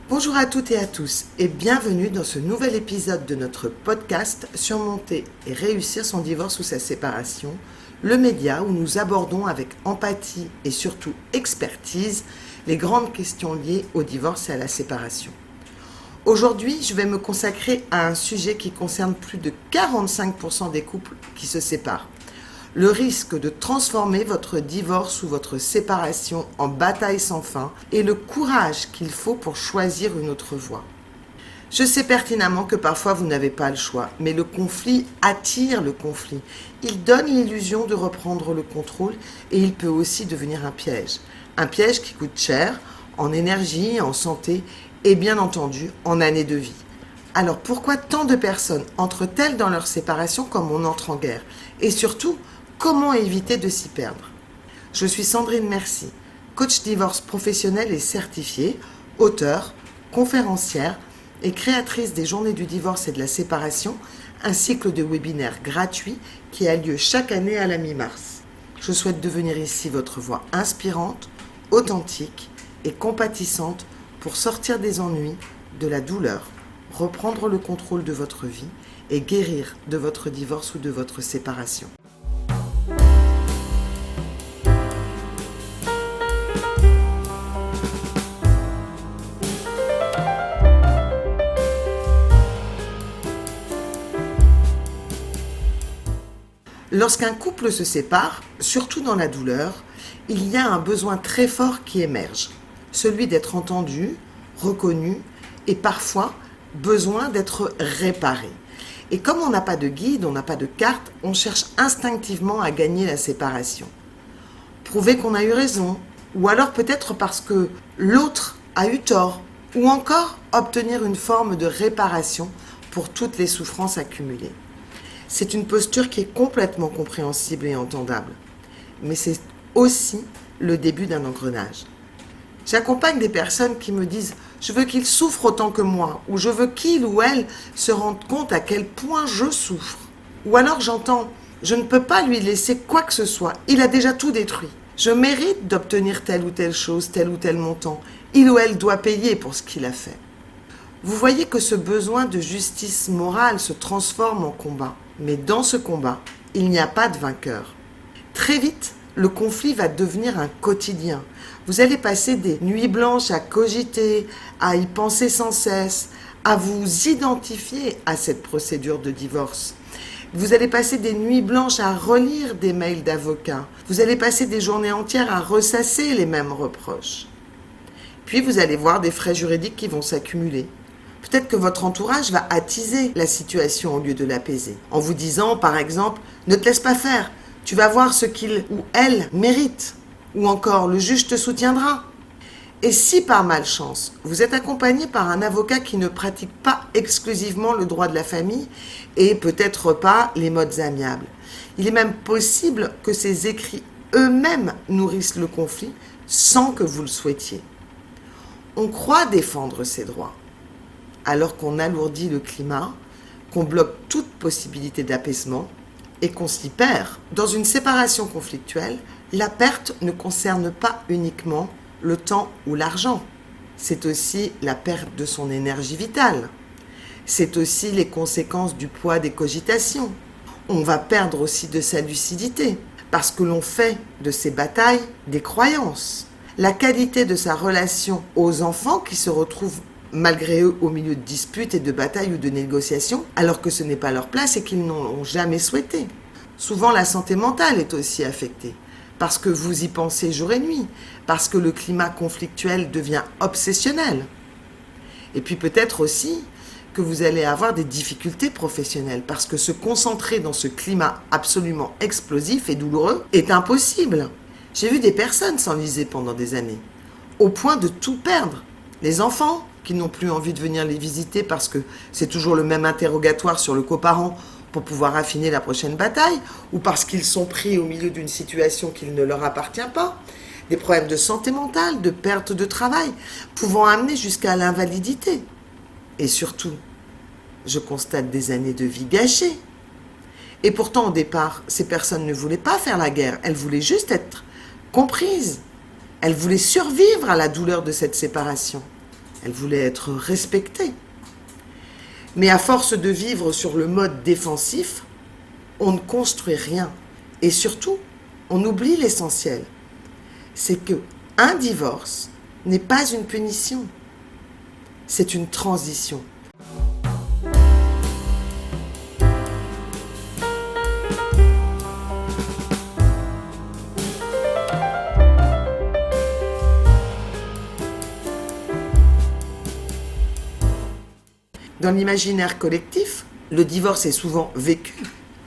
Bonjour à toutes et à tous et bienvenue dans ce nouvel épisode de notre podcast Surmonter et réussir son divorce ou sa séparation, le média où nous abordons avec empathie et surtout expertise les grandes questions liées au divorce et à la séparation. Aujourd'hui, je vais me consacrer à un sujet qui concerne plus de 45% des couples qui se séparent. Le risque de transformer votre divorce ou votre séparation en bataille sans fin et le courage qu'il faut pour choisir une autre voie. Je sais pertinemment que parfois vous n'avez pas le choix, mais le conflit attire le conflit. Il donne l'illusion de reprendre le contrôle et il peut aussi devenir un piège. Un piège qui coûte cher en énergie, en santé et bien entendu en années de vie. Alors pourquoi tant de personnes entrent-elles dans leur séparation comme on entre en guerre ? Et surtout, comment éviter de s'y perdre ? Je suis Sandrine Mercy, coach divorce professionnel et certifiée, auteure, conférencière et créatrice des Journées du divorce et de la séparation, un cycle de webinaires gratuits qui a lieu chaque année à la mi-mars. Je souhaite devenir ici votre voix inspirante, authentique et compatissante pour sortir des ennuis, de la douleur, reprendre le contrôle de votre vie et guérir de votre divorce ou de votre séparation. Lorsqu'un couple se sépare, surtout dans la douleur, il y a un besoin très fort qui émerge, celui d'être entendu, reconnu et parfois besoin d'être réparé. Et comme on n'a pas de guide, on n'a pas de carte, on cherche instinctivement à gagner la séparation. Prouver qu'on a eu raison, ou alors peut-être parce que l'autre a eu tort, ou encore obtenir une forme de réparation pour toutes les souffrances accumulées. C'est une posture qui est complètement compréhensible et entendable. Mais c'est aussi le début d'un engrenage. J'accompagne des personnes qui me disent « je veux qu'il souffre autant que moi » ou « je veux qu'il ou elle se rende compte à quel point je souffre ». Ou alors j'entends « je ne peux pas lui laisser quoi que ce soit, il a déjà tout détruit. Je mérite d'obtenir telle ou telle chose, tel ou tel montant. Il ou elle doit payer pour ce qu'il a fait ». Vous voyez que ce besoin de justice morale se transforme en combat. Mais dans ce combat, il n'y a pas de vainqueur. Très vite, le conflit va devenir un quotidien. Vous allez passer des nuits blanches à cogiter, à y penser sans cesse, à vous identifier à cette procédure de divorce. Vous allez passer des nuits blanches à relire des mails d'avocats. Vous allez passer des journées entières à ressasser les mêmes reproches. Puis vous allez voir des frais juridiques qui vont s'accumuler. Peut-être que votre entourage va attiser la situation au lieu de l'apaiser, en vous disant par exemple « ne te laisse pas faire, tu vas voir ce qu'il ou elle mérite » ou encore « le juge te soutiendra ». Et si par malchance, vous êtes accompagné par un avocat qui ne pratique pas exclusivement le droit de la famille et peut-être pas les modes amiables, il est même possible que ces écrits eux-mêmes nourrissent le conflit sans que vous le souhaitiez. On croit défendre ses droits, alors qu'on alourdit le climat, qu'on bloque toute possibilité d'apaisement et qu'on s'y perd. Dans une séparation conflictuelle, la perte ne concerne pas uniquement le temps ou l'argent. C'est aussi la perte de son énergie vitale. C'est aussi les conséquences du poids des cogitations. On va perdre aussi de sa lucidité, parce que l'on fait de ces batailles des croyances. La qualité de sa relation aux enfants qui se retrouvent malgré eux au milieu de disputes et de batailles ou de négociations, alors que ce n'est pas leur place et qu'ils n'en ont jamais souhaité. Souvent, la santé mentale est aussi affectée, parce que vous y pensez jour et nuit, parce que le climat conflictuel devient obsessionnel. Et puis peut-être aussi que vous allez avoir des difficultés professionnelles, parce que se concentrer dans ce climat absolument explosif et douloureux est impossible. J'ai vu des personnes s'enliser pendant des années, au point de tout perdre. Les enfants, qui n'ont plus envie de venir les visiter parce que c'est toujours le même interrogatoire sur le coparent pour pouvoir affiner la prochaine bataille, ou parce qu'ils sont pris au milieu d'une situation qui ne leur appartient pas, des problèmes de santé mentale, de perte de travail, pouvant amener jusqu'à l'invalidité. Et surtout, je constate des années de vie gâchées. Et pourtant, au départ, ces personnes ne voulaient pas faire la guerre, elles voulaient juste être comprises. Elles voulaient survivre à la douleur de cette séparation. Elle voulait être respectée. Mais à force de vivre sur le mode défensif, on ne construit rien. Et surtout, on oublie l'essentiel. C'est que un divorce n'est pas une punition. C'est une transition. Dans l'imaginaire collectif, le divorce est souvent vécu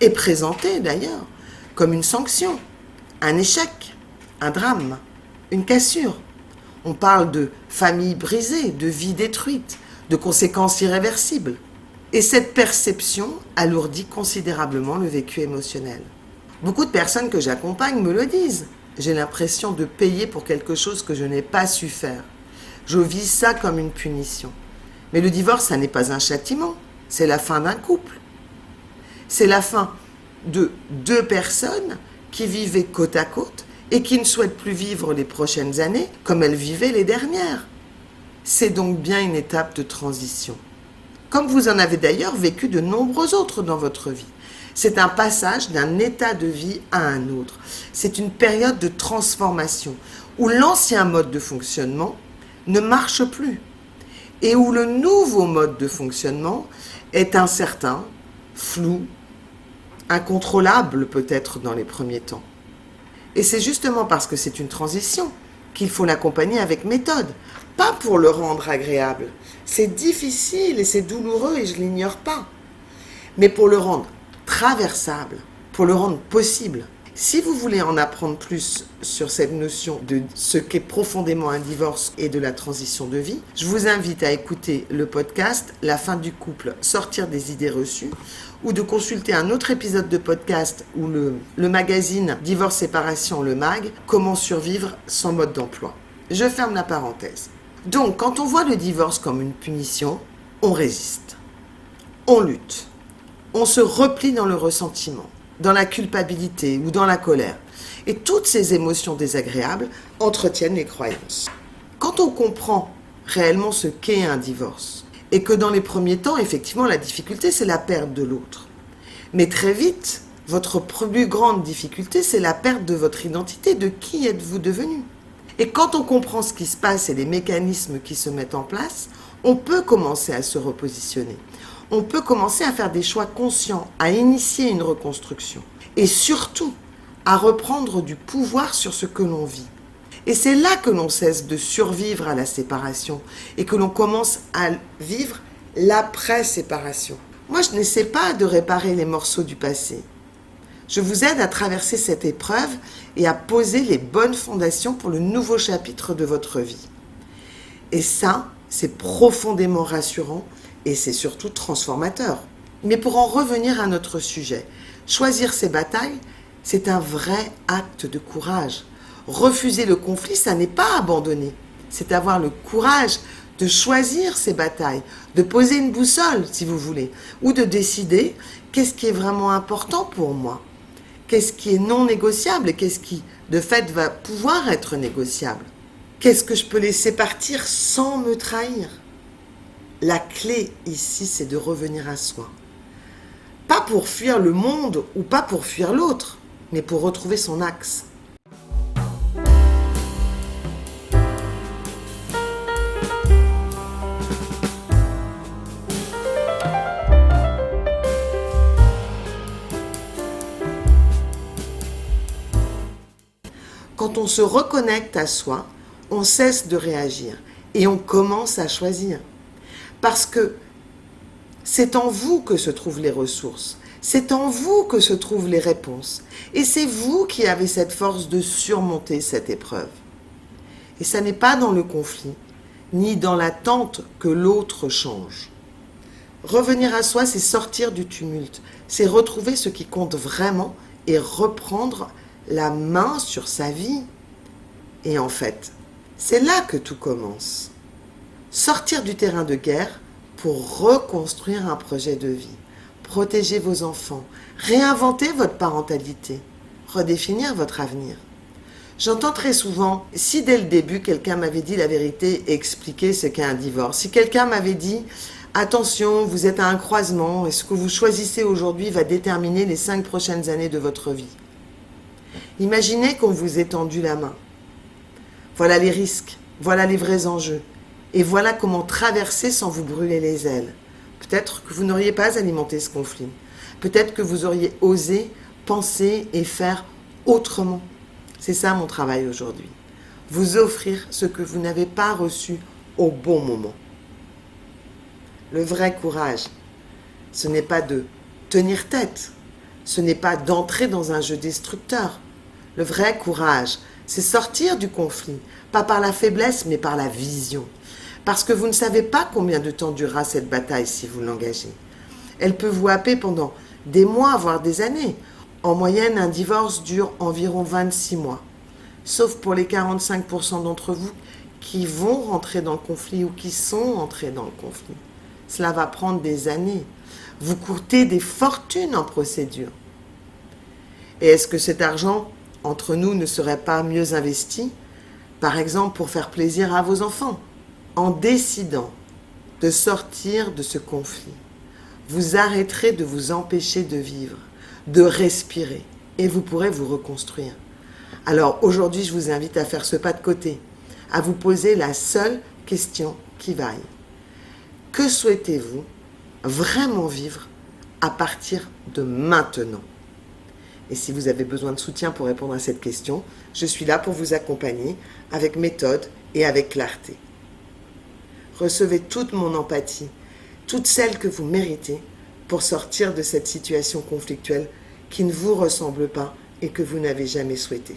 et présenté d'ailleurs comme une sanction, un échec, un drame, une cassure. On parle de famille brisée, de vie détruite, de conséquences irréversibles. Et cette perception alourdit considérablement le vécu émotionnel. Beaucoup de personnes que j'accompagne me le disent. J'ai l'impression de payer pour quelque chose que je n'ai pas su faire. Je vis ça comme une punition. Mais le divorce, ça n'est pas un châtiment, c'est la fin d'un couple. C'est la fin de deux personnes qui vivaient côte à côte et qui ne souhaitent plus vivre les prochaines années comme elles vivaient les dernières. C'est donc bien une étape de transition. Comme vous en avez d'ailleurs vécu de nombreux autres dans votre vie. C'est un passage d'un état de vie à un autre. C'est une période de transformation où l'ancien mode de fonctionnement ne marche plus. Et où le nouveau mode de fonctionnement est incertain, flou, incontrôlable peut-être dans les premiers temps. Et c'est justement parce que c'est une transition qu'il faut l'accompagner avec méthode, pas pour le rendre agréable. C'est difficile et c'est douloureux et je ne l'ignore pas, mais pour le rendre traversable, pour le rendre possible. Si vous voulez en apprendre plus sur cette notion de ce qu'est profondément un divorce et de la transition de vie, je vous invite à écouter le podcast « La fin du couple, sortir des idées reçues » ou de consulter un autre épisode de podcast ou le magazine Divorce Séparation, le MAG, « Comment survivre sans mode d'emploi ». Je ferme la parenthèse. Donc, quand on voit le divorce comme une punition, on résiste, on lutte, on se replie dans le ressentiment, dans la culpabilité ou dans la colère. Et toutes ces émotions désagréables entretiennent les croyances. Quand on comprend réellement ce qu'est un divorce, et que dans les premiers temps, effectivement, la difficulté, c'est la perte de l'autre. Mais très vite, votre plus grande difficulté, c'est la perte de votre identité, de qui êtes-vous devenu. Et quand on comprend ce qui se passe et les mécanismes qui se mettent en place, on peut commencer à se repositionner. On peut commencer à faire des choix conscients, à initier une reconstruction et surtout à reprendre du pouvoir sur ce que l'on vit. Et c'est là que l'on cesse de survivre à la séparation et que l'on commence à vivre l'après-séparation. Moi, je n'essaie pas de réparer les morceaux du passé. Je vous aide à traverser cette épreuve et à poser les bonnes fondations pour le nouveau chapitre de votre vie. Et ça, c'est profondément rassurant et c'est surtout transformateur. Mais pour en revenir à notre sujet, choisir ses batailles, c'est un vrai acte de courage. Refuser le conflit, ça n'est pas abandonner. C'est avoir le courage de choisir ses batailles, de poser une boussole, si vous voulez, ou de décider qu'est-ce qui est vraiment important pour moi, qu'est-ce qui est non négociable et qu'est-ce qui, de fait, va pouvoir être négociable. Qu'est-ce que je peux laisser partir sans me trahir ? La clé ici, c'est de revenir à soi. Pas pour fuir le monde ou pas pour fuir l'autre, mais pour retrouver son axe. Quand on se reconnecte à soi, on cesse de réagir et on commence à choisir. Parce que c'est en vous que se trouvent les ressources, c'est en vous que se trouvent les réponses. Et c'est vous qui avez cette force de surmonter cette épreuve. Et ça n'est pas dans le conflit, ni dans l'attente que l'autre change. Revenir à soi, c'est sortir du tumulte, c'est retrouver ce qui compte vraiment et reprendre la main sur sa vie. Et en fait, c'est là que tout commence. Sortir du terrain de guerre pour reconstruire un projet de vie, protéger vos enfants, réinventer votre parentalité, redéfinir votre avenir. J'entends très souvent, si dès le début quelqu'un m'avait dit la vérité et expliqué ce qu'est un divorce, si quelqu'un m'avait dit attention, vous êtes à un croisement et ce que vous choisissez aujourd'hui va déterminer les 5 prochaines années de votre vie. Imaginez qu'on vous ait tendu la main. Voilà les risques, voilà les vrais enjeux et voilà comment traverser sans vous brûler les ailes. Peut-être que vous n'auriez pas alimenté ce conflit. Peut-être que vous auriez osé penser et faire autrement. C'est ça mon travail aujourd'hui. Vous offrir ce que vous n'avez pas reçu au bon moment. Le vrai courage, ce n'est pas de tenir tête. Ce n'est pas d'entrer dans un jeu destructeur. Le vrai courage, c'est sortir du conflit, pas par la faiblesse, mais par la vision. Parce que vous ne savez pas combien de temps durera cette bataille si vous l'engagez. Elle peut vous happer pendant des mois, voire des années. En moyenne, un divorce dure environ 26 mois. Sauf pour les 45% d'entre vous qui vont rentrer dans le conflit ou qui sont entrés dans le conflit. Cela va prendre des années. Vous coûtez des fortunes en procédure. Et est-ce que cet argent, entre nous, ne serait pas mieux investi, par exemple pour faire plaisir à vos enfants? En décidant de sortir de ce conflit, vous arrêterez de vous empêcher de vivre, de respirer, et vous pourrez vous reconstruire. Alors aujourd'hui, je vous invite à faire ce pas de côté, à vous poser la seule question qui vaille. Que souhaitez-vous vraiment vivre à partir de maintenant? Et si vous avez besoin de soutien pour répondre à cette question, je suis là pour vous accompagner avec méthode et avec clarté. Recevez toute mon empathie, toute celle que vous méritez pour sortir de cette situation conflictuelle qui ne vous ressemble pas et que vous n'avez jamais souhaité.